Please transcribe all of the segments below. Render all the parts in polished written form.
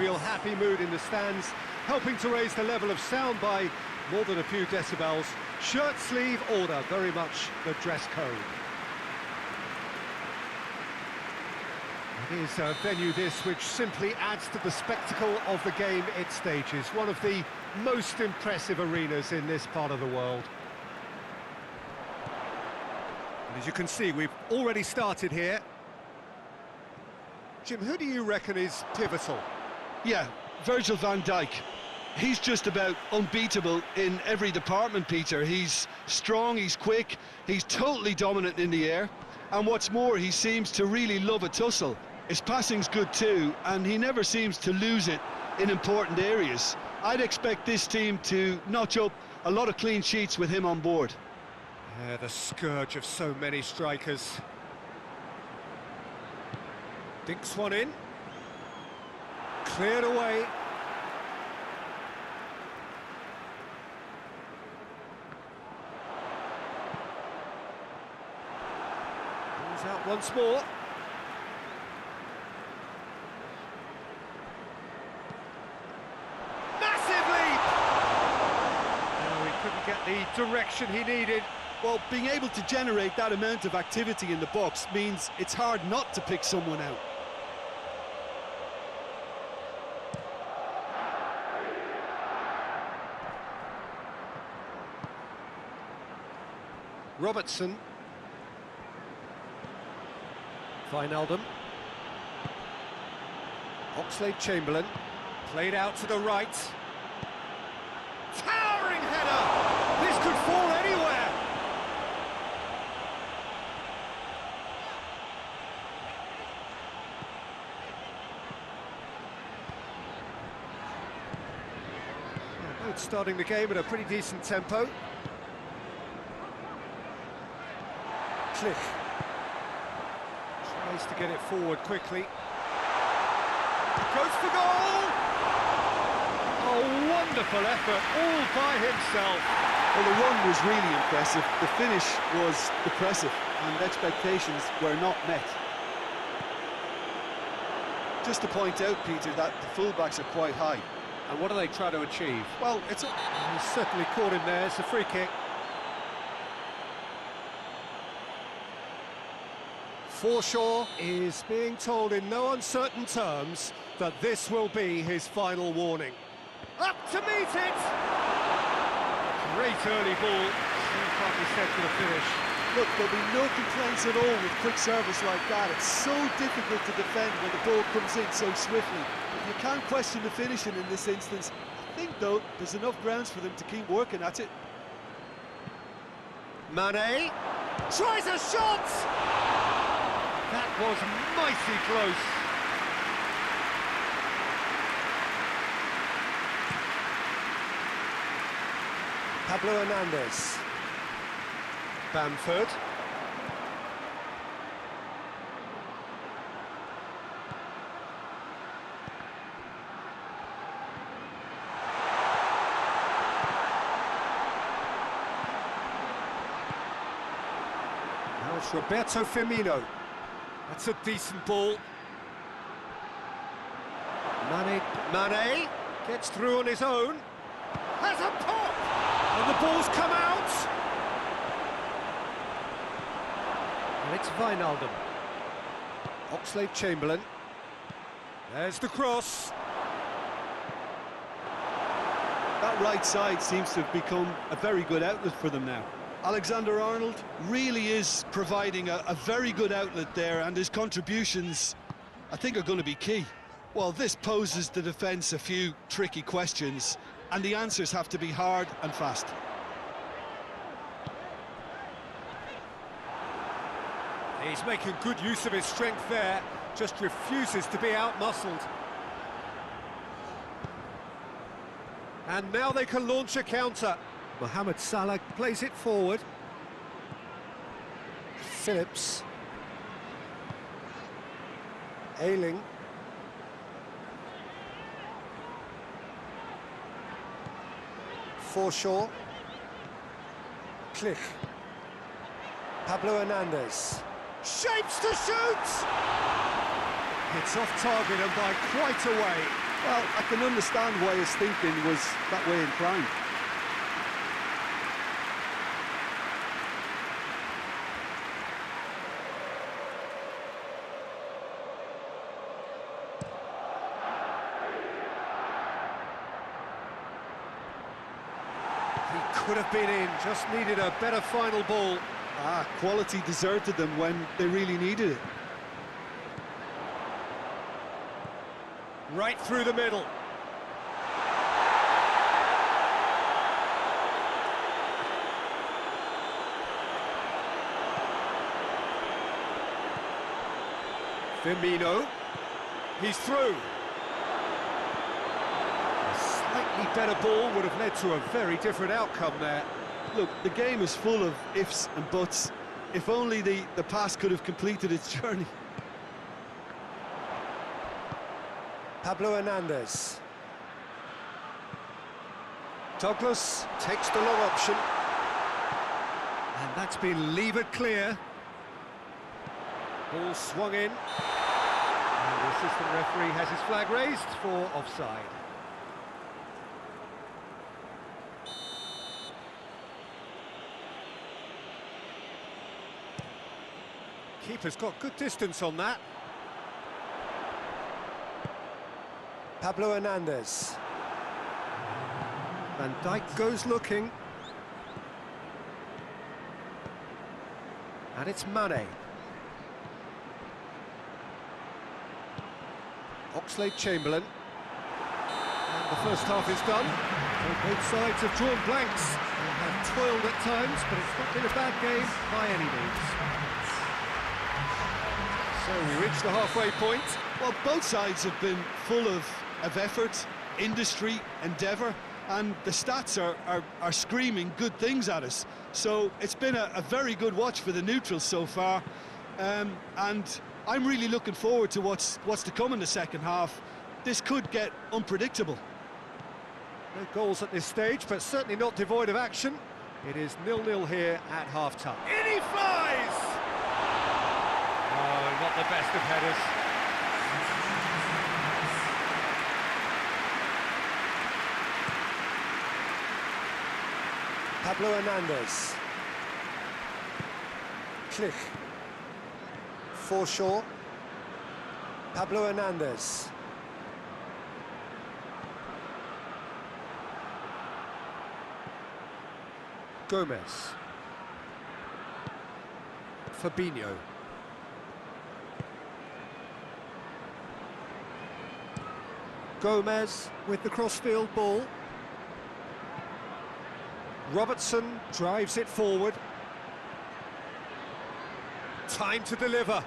jovial, happy mood in the stands, helping to raise the level of sound by more than a few decibels. Shirt sleeve order, very much the dress code. It is a venue this which simply adds to the spectacle of the game it stages. One of the most impressive arenas in this part of the world. And as you can see, we've already started here. Jim, who do you reckon is pivotal? Yeah, Virgil van Dijk. He's just about unbeatable in every department, Peter. He's strong, he's quick, he's totally dominant in the air. And what's more, he seems to really love a tussle. His passing's good too, and he never seems to lose it in important areas. I'd expect this team to notch up a lot of clean sheets with him on board. Yeah, the scourge of so many strikers. Dinks one in. Cleared away. Goes out once more. Massive leap! No, he couldn't get the direction he needed. Well, being able to generate that amount of activity in the box means it's hard not to pick someone out. Robertson. Wijnaldum. Oxlade-Chamberlain. Played out to the right. Towering header! This could fall anywhere! Both starting the game at a pretty decent tempo. Klich tries to get it forward quickly. Goes for goal! A wonderful effort, all by himself. Well, the run was really impressive, the finish was depressive, and expectations were not met. Just to point out, Peter, that the fullbacks are quite high. And what do they try to achieve? Well, it's He's certainly caught him there, it's a free kick. Forshaw is being told in no uncertain terms that this will be his final warning. Up to meet it! Great early ball, can't be said for the finish. Look, there'll be no complaints at all with quick service like that. It's so difficult to defend when the ball comes in so swiftly. But you can't question the finishing in this instance. I think, though, there's enough grounds for them to keep working at it. Mane tries a shot! That was mighty close. Pablo Hernandez. Bamford. Now it's Roberto Firmino. That's a decent ball. Mane gets through on his own. Has a pop! And the ball's come out! And it's Wijnaldum. Oxlade-Chamberlain. There's the cross. That right side seems to have become a very good outlet for them now. Alexander-Arnold really is providing a very good outlet there, and his contributions, I think, are going to be key. Well, this poses the defence a few tricky questions, and the answers have to be hard and fast. He's making good use of his strength there, just refuses to be out-muscled. And now they can launch a counter. Mohamed Salah plays it forward. Phillips. Ayling. Forshaw. Klich. Pablo Hernandez. Shapes to shoot! It's off target and by quite a way. Well, I can understand why his thinking was that way inclined. He could have been in, just needed a better final ball. Quality deserted them when they really needed it. Right through the middle. Firmino. He's through. A slightly better ball would have led to a very different outcome there. Look, the game is full of ifs and buts. If only the pass could have completed its journey. Pablo Hernandez. Douglas takes the long option. And that's been levered clear. Ball swung in. And the assistant referee has his flag raised for offside. Keeper's got good distance on that. Pablo Hernandez. Van Dijk goes looking. And it's Mane. Oxlade-Chamberlain. And the first half is done. Well, both sides have drawn blanks and have toiled at times, but it's not been a bad game by any means. So we reach the halfway point. Well, both sides have been full of effort, industry, endeavour, and the stats are screaming good things at us. So it's been a very good watch for the neutrals so far, and I'm really looking forward to what's to come in the second half. This could get unpredictable. No goals at this stage, but certainly not devoid of action. It is 0-0 here at half-time. In he flies! Oh, not the best of headers. Pablo Hernandez. Klich. Forshaw. Pablo Hernandez. Gomez. Fabinho. Gomez with the crossfield ball. Robertson drives it forward. Time to deliver.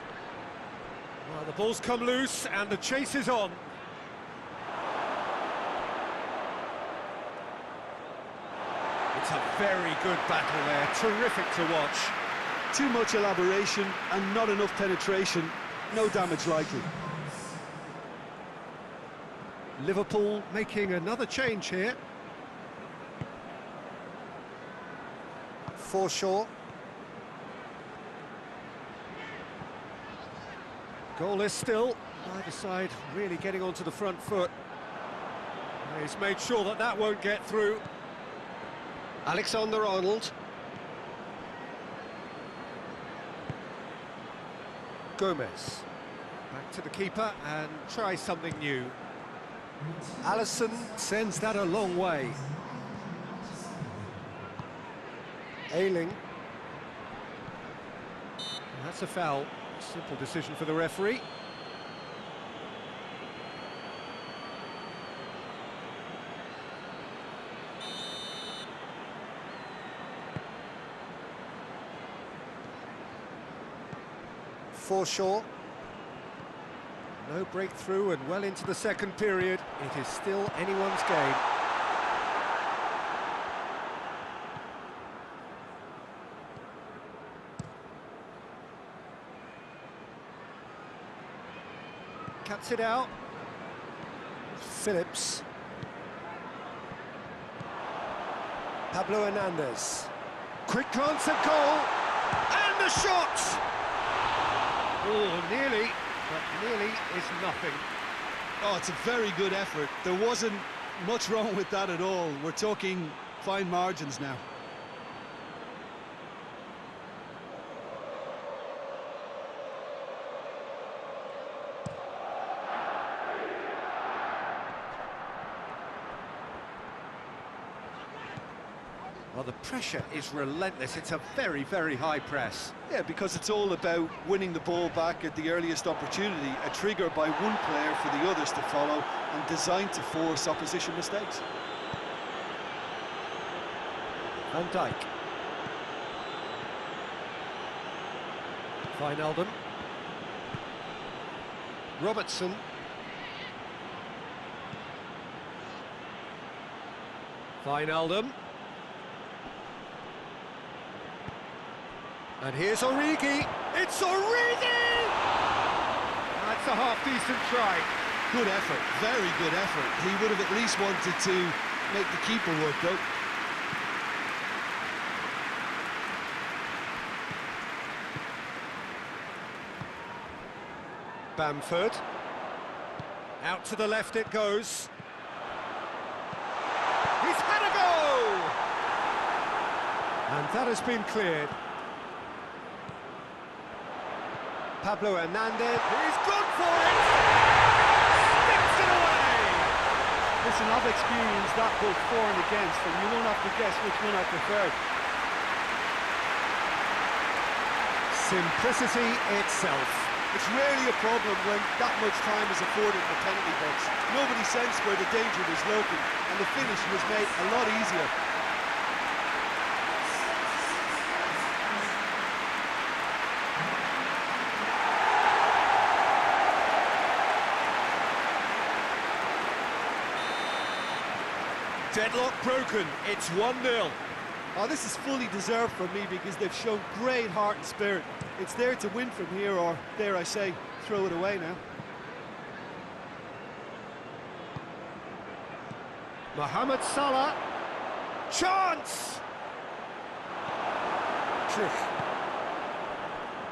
Well, the ball's come loose and the chase is on. It's a very good battle there, terrific to watch. Too much elaboration and not enough penetration, no damage likely. Liverpool making another change here. Forshaw. Goalless still, neither side really getting onto the front foot. He's made sure that that won't get through. Alexander-Arnold. Gomez. Back to the keeper and try something new. Alisson sends that a long way. Ayling. That's a foul. Simple decision for the referee. Forshaw. No breakthrough and well into the second period. It is still anyone's game. Cuts it out. Phillips. Pablo Hernandez. Quick glance at goal. And the shot! Oh, nearly, but nearly is nothing. Oh, it's a very good effort. There wasn't much wrong with that at all. We're talking fine margins now. Well, the pressure is relentless. It's a very, very high press. Yeah, because it's all about winning the ball back at the earliest opportunity, a trigger by one player for the others to follow, and designed to force opposition mistakes. Van Dijk. Wijnaldum. Robertson. Wijnaldum. And here's Origi. It's Origi! That's a half-decent try. Good effort, very good effort. He would have at least wanted to make the keeper work, though. Bamford. Out to the left it goes. He's had a go! And that has been cleared. Pablo Hernandez, he's gone for it! Sticks it away! Listen, I've experienced that both for and against, and you won't have to guess which one I preferred. Simplicity itself. It's rarely a problem when that much time is afforded in the penalty box. Nobody sensed where the danger was lurking, and the finish was made a lot easier. Deadlock broken, it's 1-0. Oh, this is fully deserved for me because they've shown great heart and spirit. It's there to win from here, or, dare I say, throw it away now. Mohamed Salah. Chance!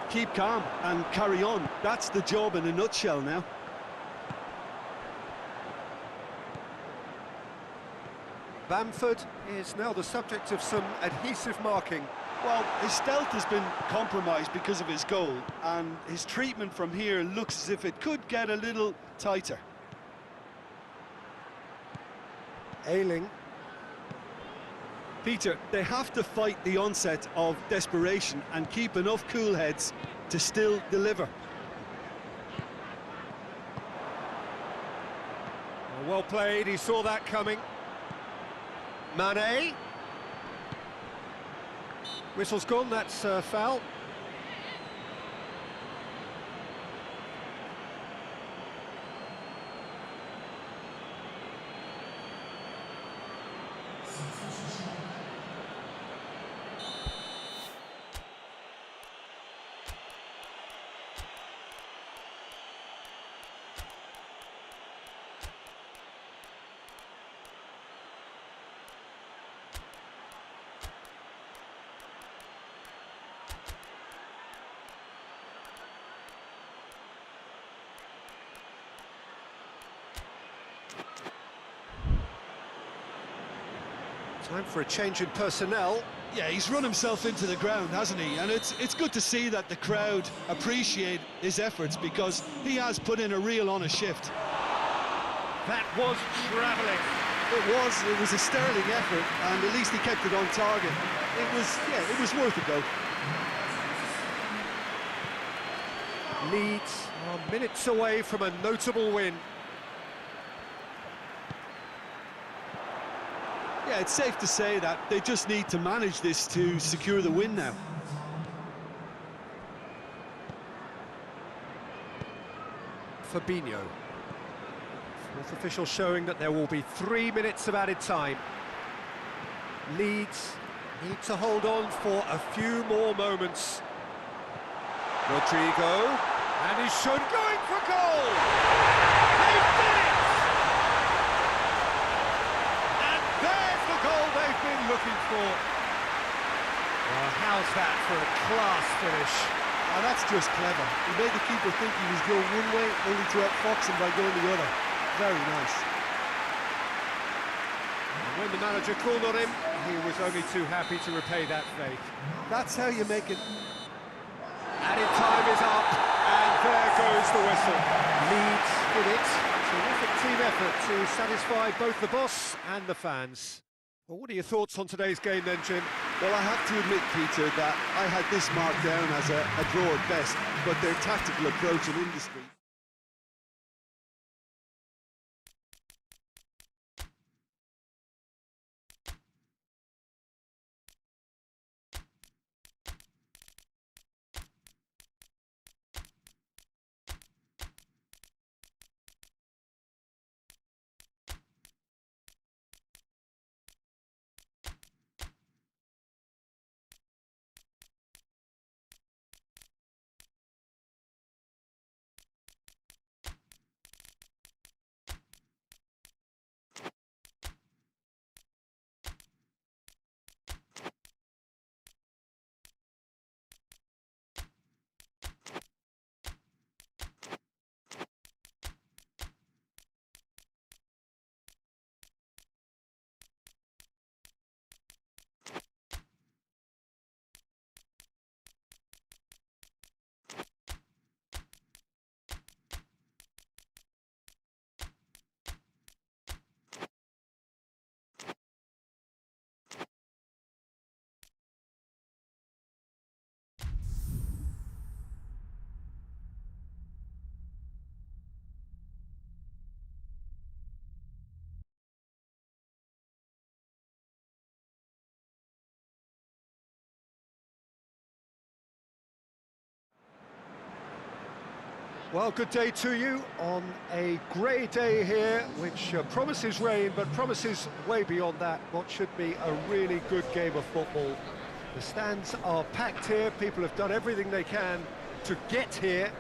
Keep calm and carry on. That's the job in a nutshell now. Bamford is now the subject of some adhesive marking. Well, his stealth has been compromised because of his goal, and his treatment from here looks as if it could get a little tighter. Ayling. Peter, they have to fight the onset of desperation and keep enough cool heads to still deliver. Well played, he saw that coming. Mane. Whistle's gone, that's foul. Time for a change in personnel. Yeah, he's run himself into the ground, hasn't he? And it's good to see that the crowd appreciate his efforts, because he has put in a real honest shift. That was travelling. It was a sterling effort, and at least he kept it on target. It was worth a go. Leeds are minutes away from a notable win. Yeah, it's safe to say that they just need to manage this to secure the win now. Fabinho. Fourth official showing that there will be 3 minutes of added time. Leeds need to hold on for a few more moments. Rodrigo, and he's shown going for goal! They did it! And there's the goal they've been looking for. Well, how's that for a class finish? Oh, that's just clever. He made the keeper think he was going one way, only to outfox him by going the other. Very nice. When the manager called on him, he was only too happy to repay that faith. That's how you make it. Added time is up, and there goes the whistle. Leeds did it. Terrific team effort to satisfy both the boss and the fans. Well, what are your thoughts on today's game then, Jim? Well, I have to admit, Peter, that I had this marked down as a draw at best, but their tactical approach and industry. Well, good day to you on a grey day here, which promises rain, but promises way beyond that what should be a really good game of football. The stands are packed here, people have done everything they can to get here.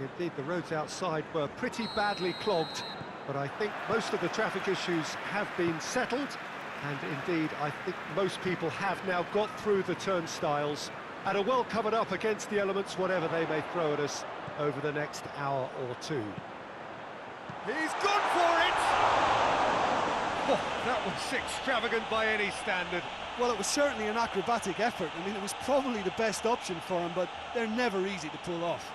Indeed, the roads outside were pretty badly clogged, but I think most of the traffic issues have been settled, and indeed, I think most people have now got through the turnstiles and are well covered up against the elements, whatever they may throw at us over the next hour or two. He's gone for it! Oh, that was extravagant by any standard. Well, it was certainly an acrobatic effort. I mean, it was probably the best option for him, but they're never easy to pull off.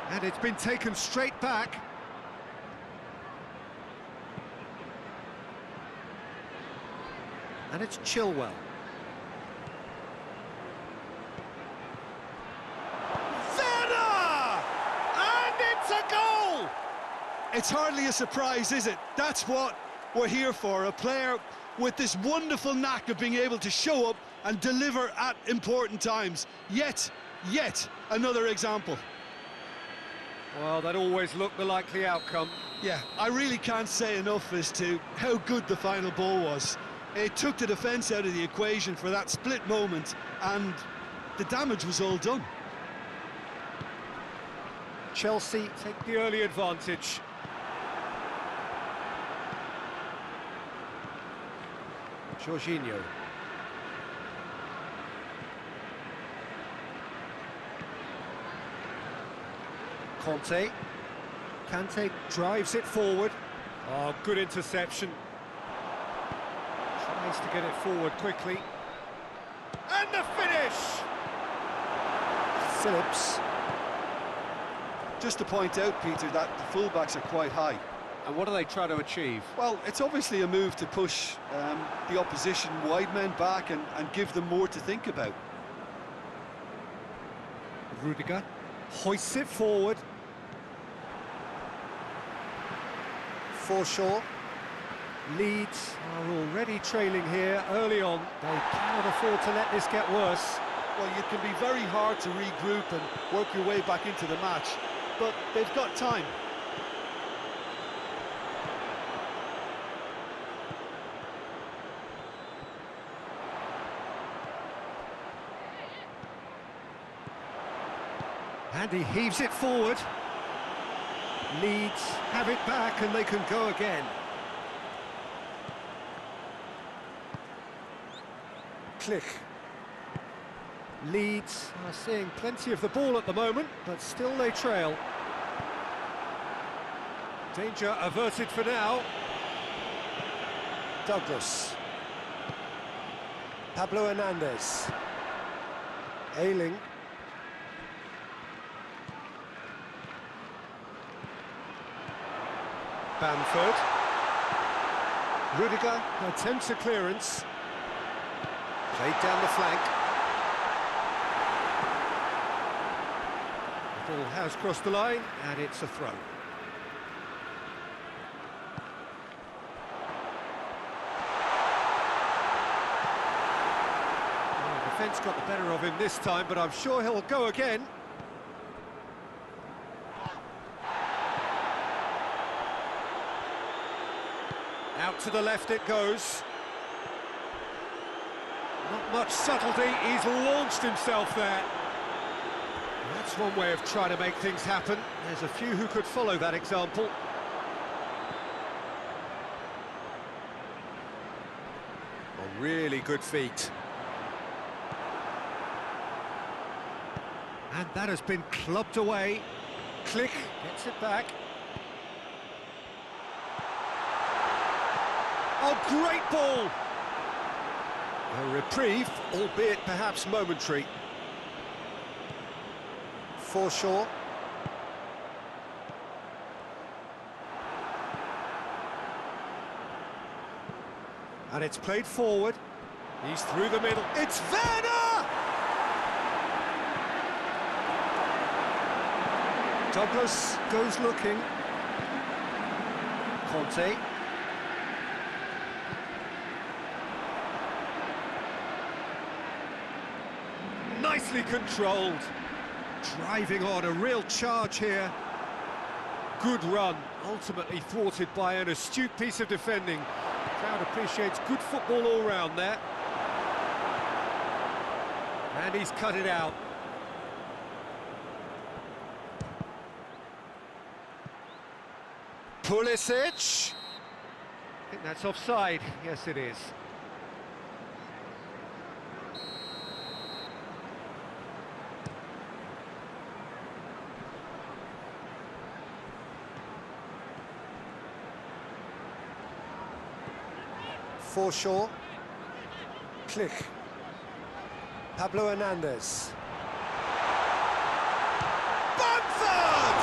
And it's been taken straight back. And it's Chilwell. Zana! And it's a goal! It's hardly a surprise, is it? That's what we're here for, a player with this wonderful knack of being able to show up and deliver at important times. Yet another example. Well, that always looked the likely outcome. Yeah, I really can't say enough as to how good the final ball was. It took the defence out of the equation for that split moment, and the damage was all done. Chelsea take the early advantage. Jorginho. Kante drives it forward. Oh, good interception. Tries to get it forward quickly. And the finish! Phillips. Just to point out, Peter, that the fullbacks are quite high. And what do they try to achieve? Well, it's obviously a move to push the opposition wide men back and give them more to think about. Rudiger hoists it forward. Forshaw. Leeds are already trailing here early on. They cannot afford to let this get worse. Well, it can be very hard to regroup and work your way back into the match, but they've got time. And he heaves it forward. Leeds have it back and they can go again. Click. Leeds are seeing plenty of the ball at the moment, but still they trail. Danger averted for now. Douglas. Pablo Hernandez. Ayling. Bamford. Rudiger attempts a clearance. Played down the flank. The ball has crossed the line, and it's a throw. Well, the defence got the better of him this time, but I'm sure he'll go again. Out to the left it goes. Not much subtlety, he's launched himself there. That's one way of trying to make things happen. There's a few who could follow that example. Oh, really good feet. And that has been clubbed away. Click, gets it back. Oh, great ball! A reprieve, albeit perhaps momentary. Forshaw. And it's played forward. He's through the middle. It's Werner! Douglas goes looking. Conte. Nicely controlled. Driving on, a real charge here. Good run, ultimately thwarted by an astute piece of defending. The crowd appreciates good football all round there. And he's cut it out. Pulisic. I think that's offside. Yes, it is. Forshaw. Click. Pablo Hernandez. Bamford!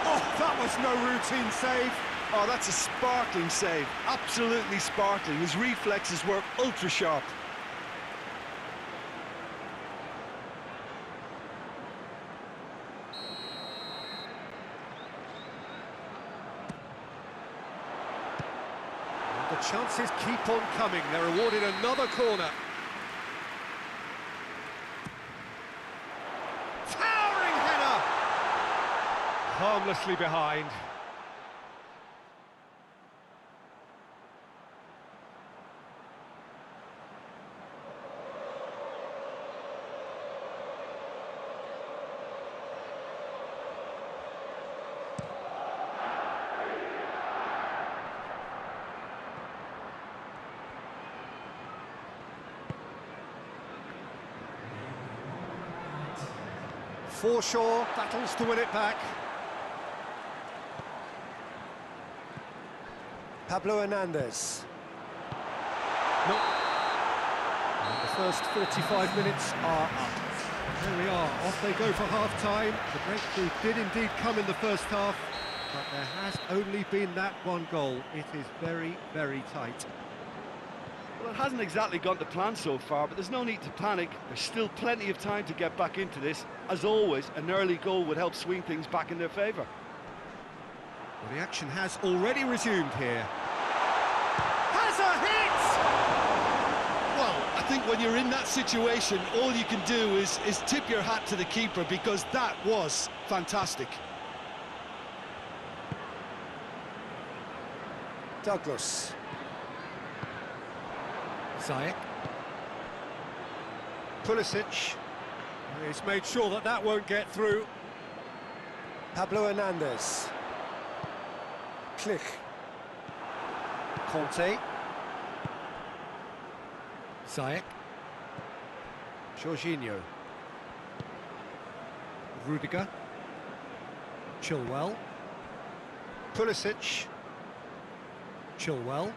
Oh, that was no routine save. Oh, that's a sparkling save. Absolutely sparkling. His reflexes were ultra sharp. The chances keep on coming. They're awarded another corner. Towering header! Harmlessly behind. Forshaw battles to win it back. Pablo Hernandez. No. And the first 45 minutes are up. There we are, off they go for half-time. The breakthrough did indeed come in the first half, but there has only been that one goal. It is very, very tight. Well, it hasn't exactly gone to plan so far, but there's no need to panic. There's still plenty of time to get back into this. As always, an early goal would help swing things back in their favour. Well, the action has already resumed here. Has a hit! Well, I think when you're in that situation, all you can do is tip your hat to the keeper, because that was fantastic. Douglas. Ziyech. Pulisic. He's made sure that that won't get through. Pablo Hernandez. Click. Conte. Ziyech. Jorginho. Rudiger. Chilwell. Pulisic. Chilwell.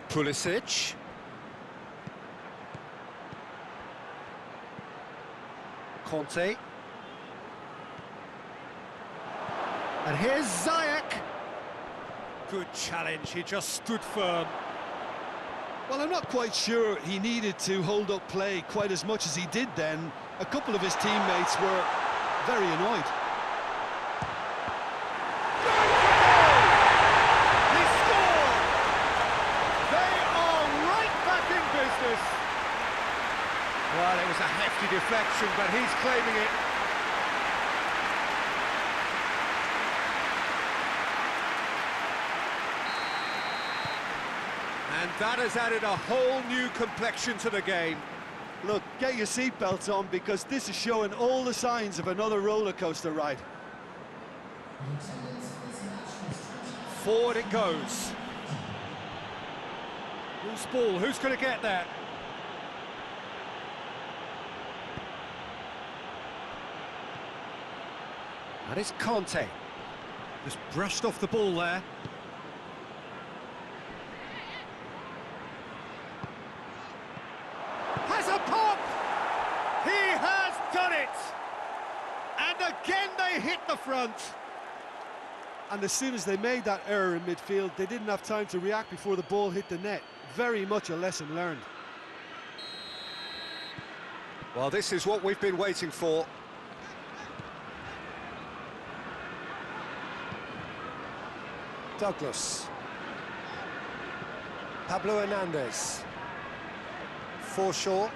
Pulisic. Conte. And here's Ziyech. Good challenge, he just stood firm. Well, I'm not quite sure he needed to hold up play quite as much as he did then. A couple of his teammates were very annoyed. He scored! They are right back in business. Well, it was a hefty deflection, but he's claiming it. And that has added a whole new complexion to the game. Look, get your seatbelts on because this is showing all the signs of another roller coaster ride. Forward it goes. Loose ball, who's going to get that? And it's Conte. Just brushed off the ball there. Has a pop! He has done it! And again they hit the front. And as soon as they made that error in midfield, they didn't have time to react before the ball hit the net. Very much a lesson learned. Well, this is what we've been waiting for. Douglas. Pablo Hernandez. Forshaw.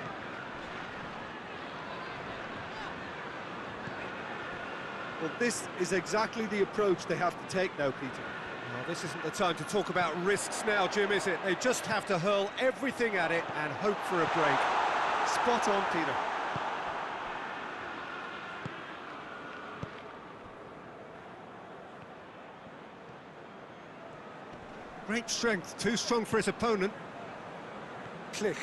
Well, this is exactly the approach they have to take now, Peter. Well, this isn't the time to talk about risks now, Jim, is it? They just have to hurl everything at it and hope for a break. Spot on, Peter. Great strength, too strong for his opponent. Click.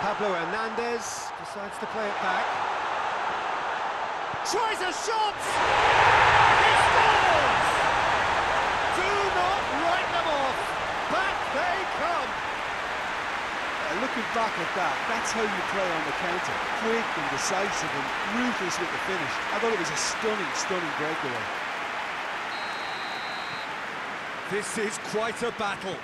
Pablo Hernandez decides to play it back. Tries a shot! He scores! Do not write them off. Back they come. Looking back at that, that's how you play on the counter. Quick and decisive and ruthless with the finish. I thought it was a stunning, stunning breakaway. This is quite a battle.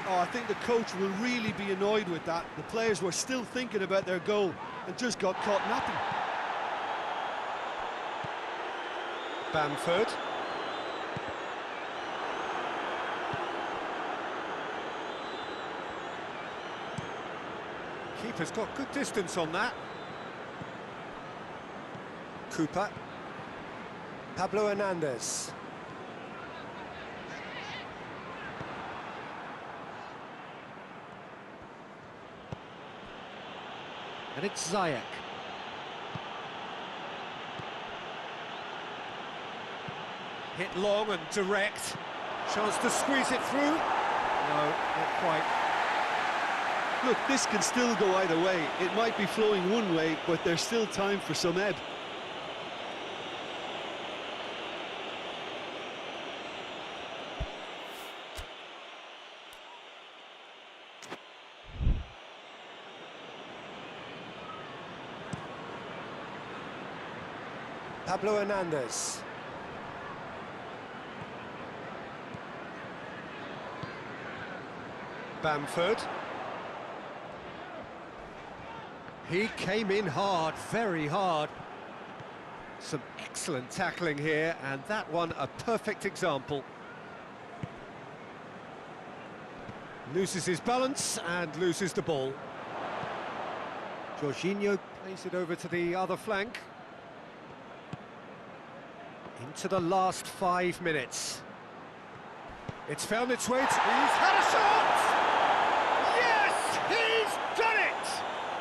Oh, I think the coach will really be annoyed with that. The players were still thinking about their goal and just got caught napping. Bamford. Keeper's got good distance on that. Cooper. Pablo Hernandez. And it's Ziyech. Hit long and direct. Chance to squeeze it through. No, not quite. Look, this can still go either way. It might be flowing one way, but there's still time for some ebb. Pablo Hernandez. Bamford. He came in hard, very hard. Some excellent tackling here, and that one a perfect example. Loses his balance and loses the ball. Jorginho plays it over to the other flank. Into the last 5 minutes. It's found its way to... He's had a shot! Yes, he's done it!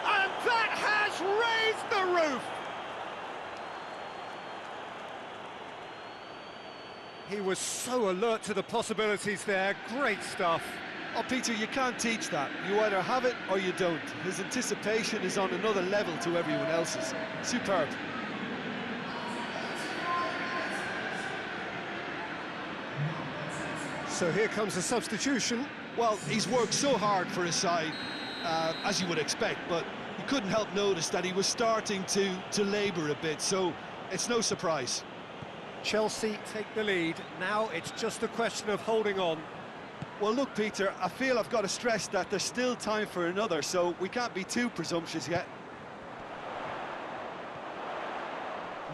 And that has raised He was so alert to the possibilities there. Great stuff. Oh, Peter, you can't teach that. You either have it or you don't. His anticipation is on another level to everyone else's. Superb. So here comes a substitution. Well, he's worked so hard for his side, as you would expect, but you couldn't help notice that he was starting to labour a bit, so it's no surprise. Chelsea take the lead. Now it's just a question of holding on. Well, look, Peter, I feel I've got to stress that there's still time for another, so we can't be too presumptuous yet.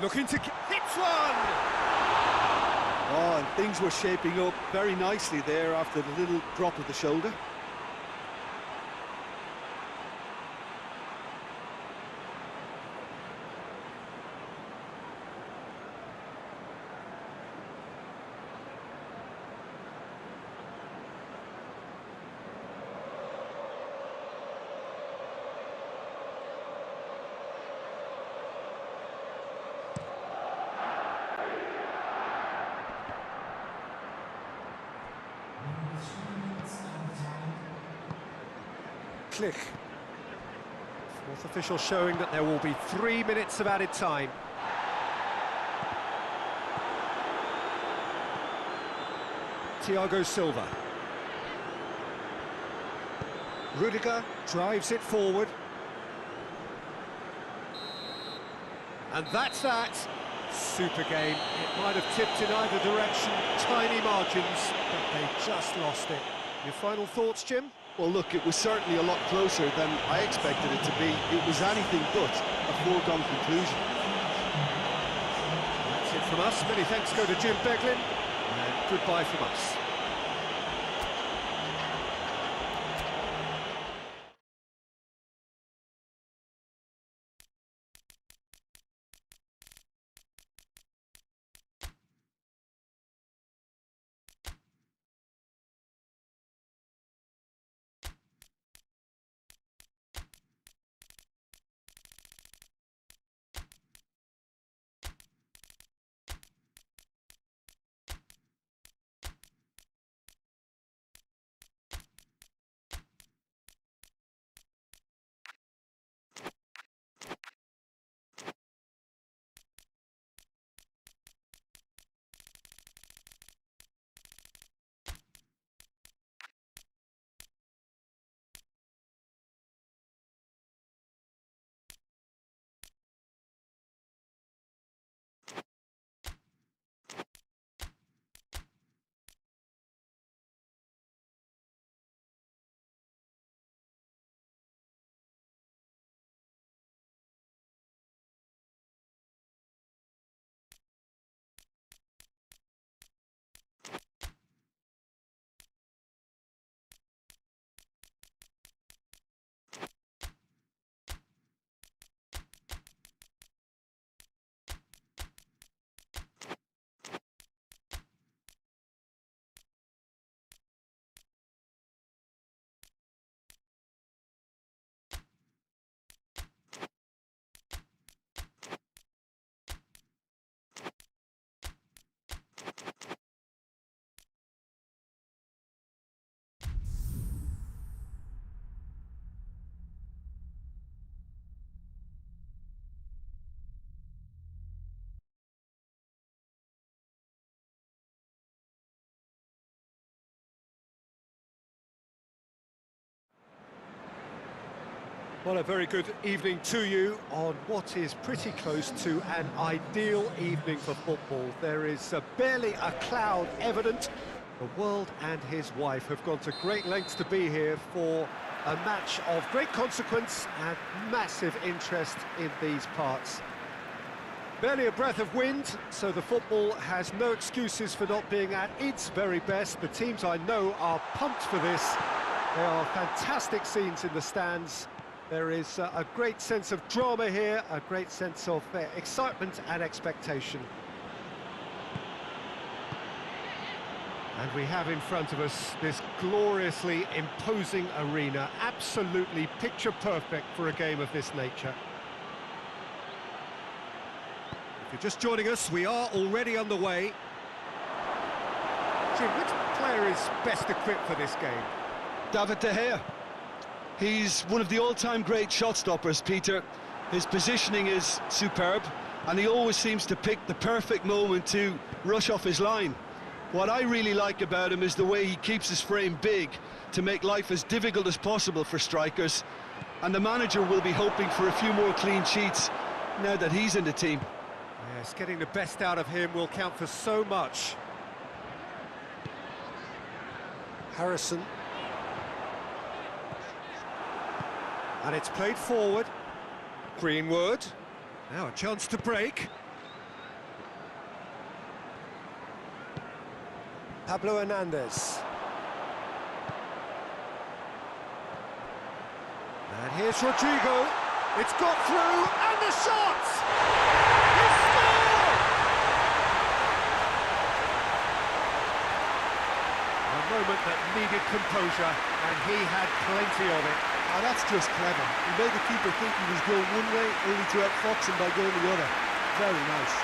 Looking to hit one! Oh, and things were shaping up very nicely there after the little drop of the shoulder. Click. Fourth official showing that there will be 3 minutes of added time. Thiago Silva. Rudiger drives it forward. And that's that. Super game. It might have tipped in either direction. Tiny margins, but they just lost it. Your final thoughts, Jim? Well, look, it was certainly a lot closer than I expected it to be. It was anything but a foregone conclusion. That's it from us. Many thanks go to Jim Beglin, and goodbye from us. Well, a very good evening to you on what is pretty close to an ideal evening for football. There is barely a cloud evident. The world and his wife have gone to great lengths to be here for a match of great consequence and massive interest in these parts. Barely a breath of wind, so the football has no excuses for not being at its very best. The teams I know are pumped for this. There are fantastic scenes in the stands. There is a great sense of drama here, a great sense of excitement and expectation. And we have in front of us this gloriously imposing arena, absolutely picture perfect for a game of this nature. If you're just joining us, we are already underway. question, which player is best equipped for this game? David De Gea. He's one of the all-time great shot stoppers, Peter. His positioning is superb, and he always seems to pick the perfect moment to rush off his line. What I really like about him is the way he keeps his frame big to make life as difficult as possible for strikers, and the manager will be hoping for a few more clean sheets now that he's in the team. Yes, getting the best out of him will count for so much. Harrison. And it's played forward. Greenwood. Now a chance to break. Pablo Hernandez. And here's Rodrigo. It's got through, and the shot! He scored! A moment that needed composure, and he had plenty of it. Oh, that's just clever. He made the keeper think he was going one way, only to outfox him by going the other. Very nice.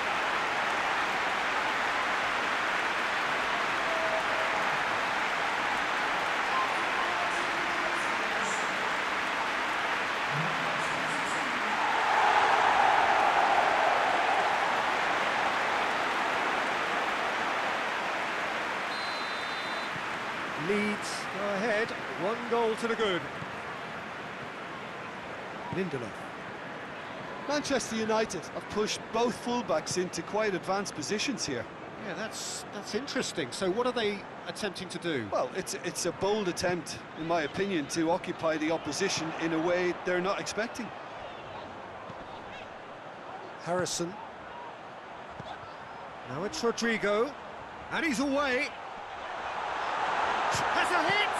Leeds go ahead, 1 goal to the good. Lindelof. Manchester United have pushed both fullbacks into quite advanced positions here. Yeah, that's interesting. So what are they attempting to do? Well, it's a bold attempt, in my opinion, to occupy the opposition in a way they're not expecting. Harrison. Now it's Rodrigo. And he's away. Has a hit!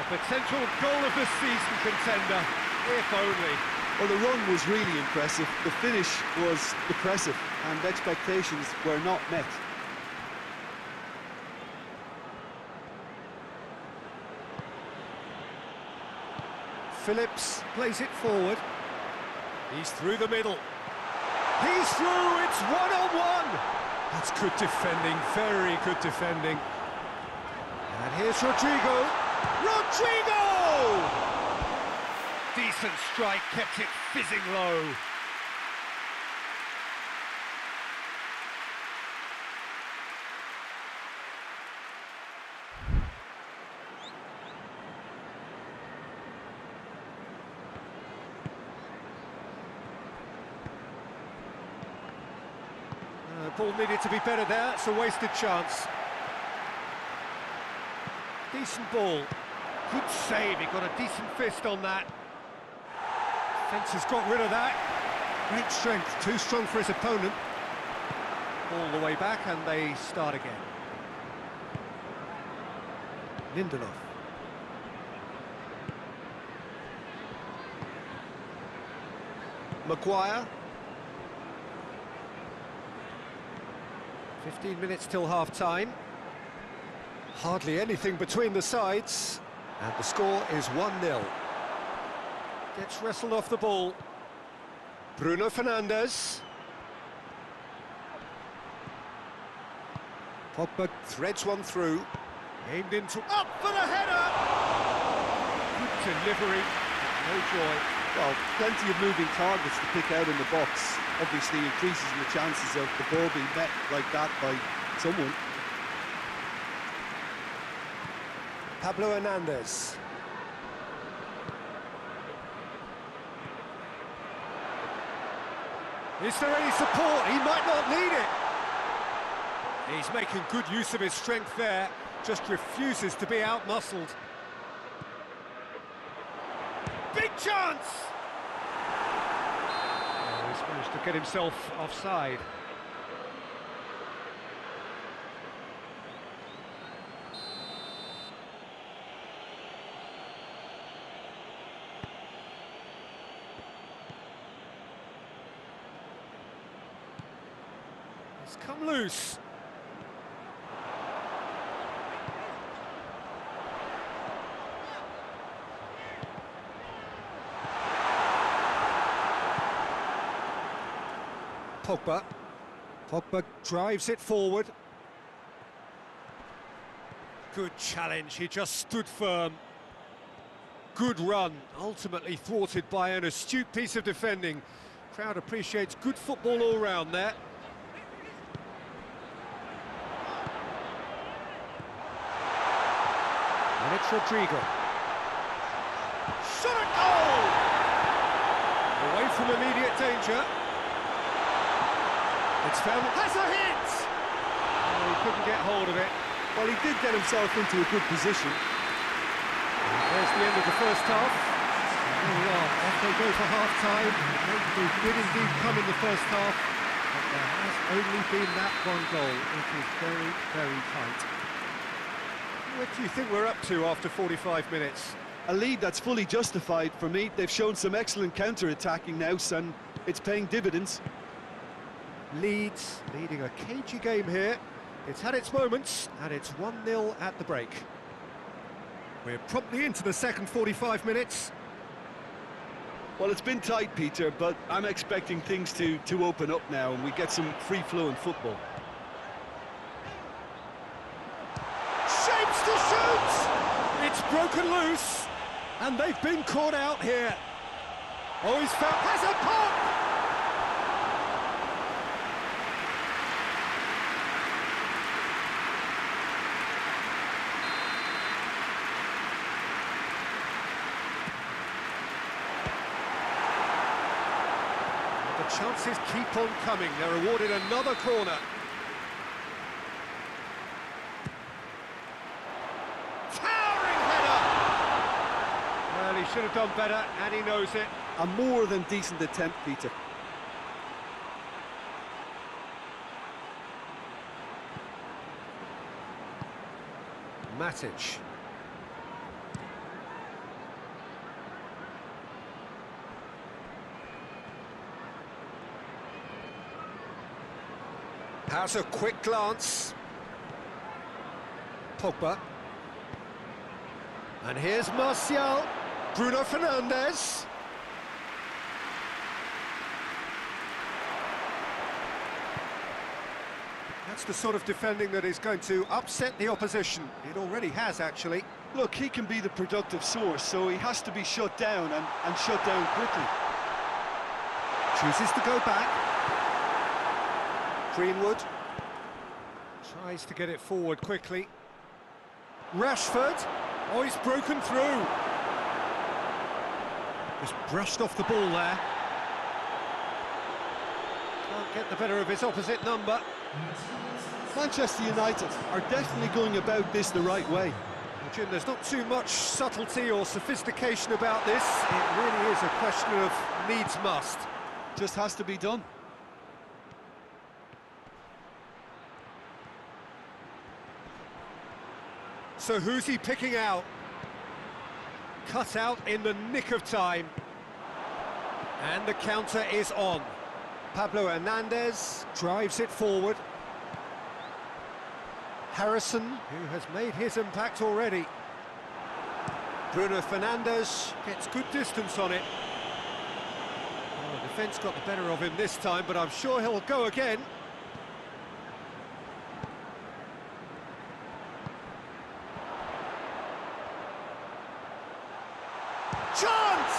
A potential goal of the season contender, if only. Well, the run was really impressive, the finish was impressive, and expectations were not met. Phillips plays it forward. He's through the middle. He's through, it's 1-on-1! That's good defending, very good defending. And here's Rodrigo. Rodrigo! Decent strike, kept it fizzing low. Ball needed to be better there, it's a wasted chance. Decent ball. Good save, he got a decent fist on that. Fence has got rid of that. Great strength, too strong for his opponent. All the way back and they start again. Lindelof. Maguire. 15 minutes till half-time. Hardly anything between the sides. And the score is 1-0. Gets wrestled off the ball. Bruno Fernandes. Pogba threads one through. Aimed into... Up for the header! Good delivery. No joy. Well, plenty of moving targets to pick out in the box. Obviously increases the chances of the ball being met like that by someone. Pablo Hernandez. Is there any support? He might not need it. He's making good use of his strength there, just refuses to be out-muscled. Big chance! Oh, he's managed to get himself offside. It's come loose. Pogba drives it forward. Good challenge, he just stood firm. Good run, ultimately thwarted by an astute piece of defending. Crowd appreciates good football all round there. And it's Rodrigo. Shot at goal! Away from immediate danger. It's found, has a hit! Oh, he couldn't get hold of it. Well, he did get himself into a good position. There's the end of the first half. Here we are, off they go for half-time. They did indeed come in the first half, but there has only been that one goal. It is very, very tight. What do you think we're up to after 45 minutes? A lead that's fully justified for me. They've shown some excellent counter-attacking now, and it's paying dividends. Leeds leading a cagey game here. It's had its moments, and it's 1-0 at the break. We're promptly into the second 45 minutes. Well, it's been tight, Peter, but I'm expecting things to open up now and we get some free-flowing football. Shapes to shoot! It's broken loose, and they've been caught out here. Oh, he's found, has a pop! The chances keep on coming. They're awarded another corner. Towering header! Well, he should have done better, and he knows it. A more than decent attempt, Peter. Matic. Has a quick glance. Pogba. And here's Martial. Bruno Fernandes. That's the sort of defending that is going to upset the opposition. It already has, actually. Look, he can be the productive source, so he has to be shut down and shut down quickly. Chooses to go back. Greenwood tries to get it forward quickly. Rashford, oh, he's broken through. Just brushed off the ball there. Can't get the better of his opposite number. Manchester United are definitely going about this the right way. Well, Jim, there's not too much subtlety or sophistication about this. It really is a question of needs must. Just has to be done. So who's he picking out? Cut out in the nick of time. And the counter is on. Pablo Hernandez drives it forward. Harrison, who has made his impact already. Bruno Fernandes gets good distance on it. Oh, the defence got the better of him this time, but I'm sure he'll go again. Chance!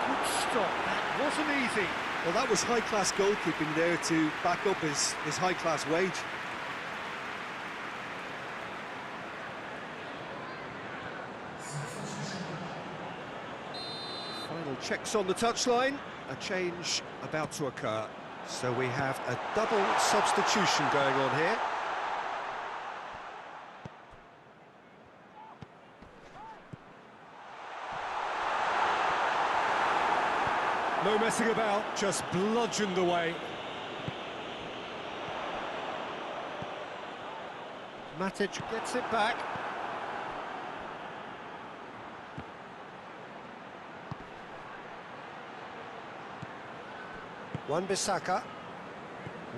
Good stop, that wasn't easy. Well, that was high-class goalkeeping there to back up his high-class wage. Final checks on the touchline. A change about to occur. So we have a double substitution going on here. No messing about, just bludgeoned away. Matic gets it back. Wan-Bissaka.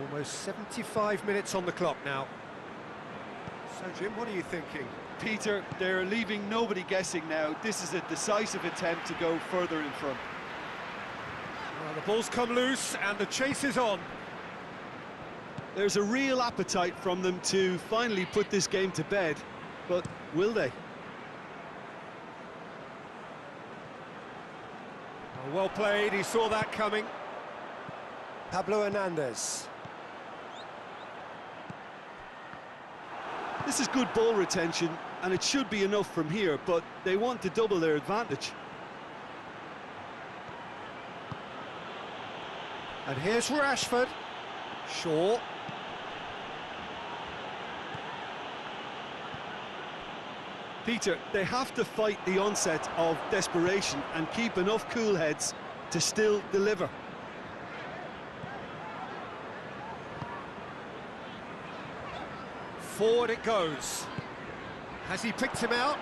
Almost 75 minutes on the clock now. So, Jim, what are you thinking? Peter, they're leaving nobody guessing now. This is a decisive attempt to go further in front. Well, the ball's come loose and the chase is on. There's a real appetite from them to finally put this game to bed, but will they? Oh, well played, he saw that coming. Pablo Hernandez. This is good ball retention, and it should be enough from here, but they want to double their advantage. And here's Rashford. Shaw. Peter, they have to fight the onset of desperation and keep enough cool heads to still deliver. Forward it goes. Has he picked him out?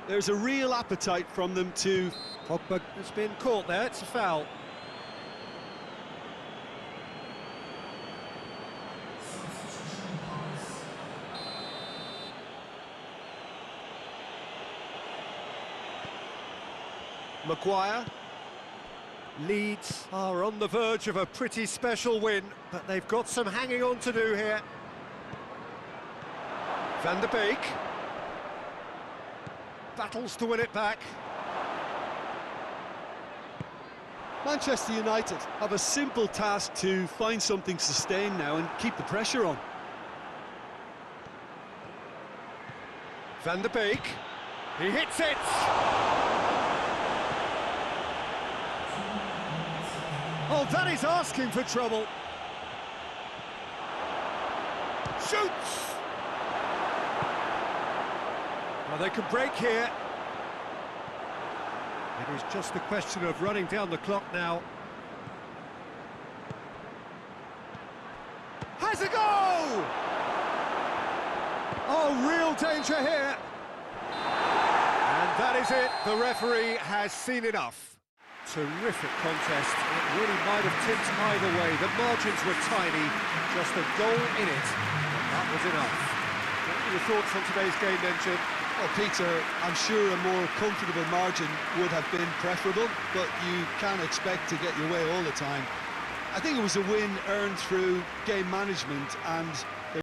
There's a real appetite from them to... Pogba has been caught there, it's a foul. Maguire. Leeds are on the verge of a pretty special win, but they've got some hanging on to do here. Van der Beek. Battles to win it back. Manchester United have a simple task to find something sustained now and keep the pressure on. Van der Beek. He hits it! Oh, that is asking for trouble. Shoots! Well, they can break here. It is just a question of running down the clock now. Has a go! Oh, real danger here. And that is it. The referee has seen enough. Terrific contest. It really might have tipped either way. The margins were tiny, just a goal in it, and that was enough. What were your thoughts on today's game then, Jim? Well, Peter, I'm sure a more comfortable margin would have been preferable, but you can't expect to get your way all the time. I think it was a win earned through game management and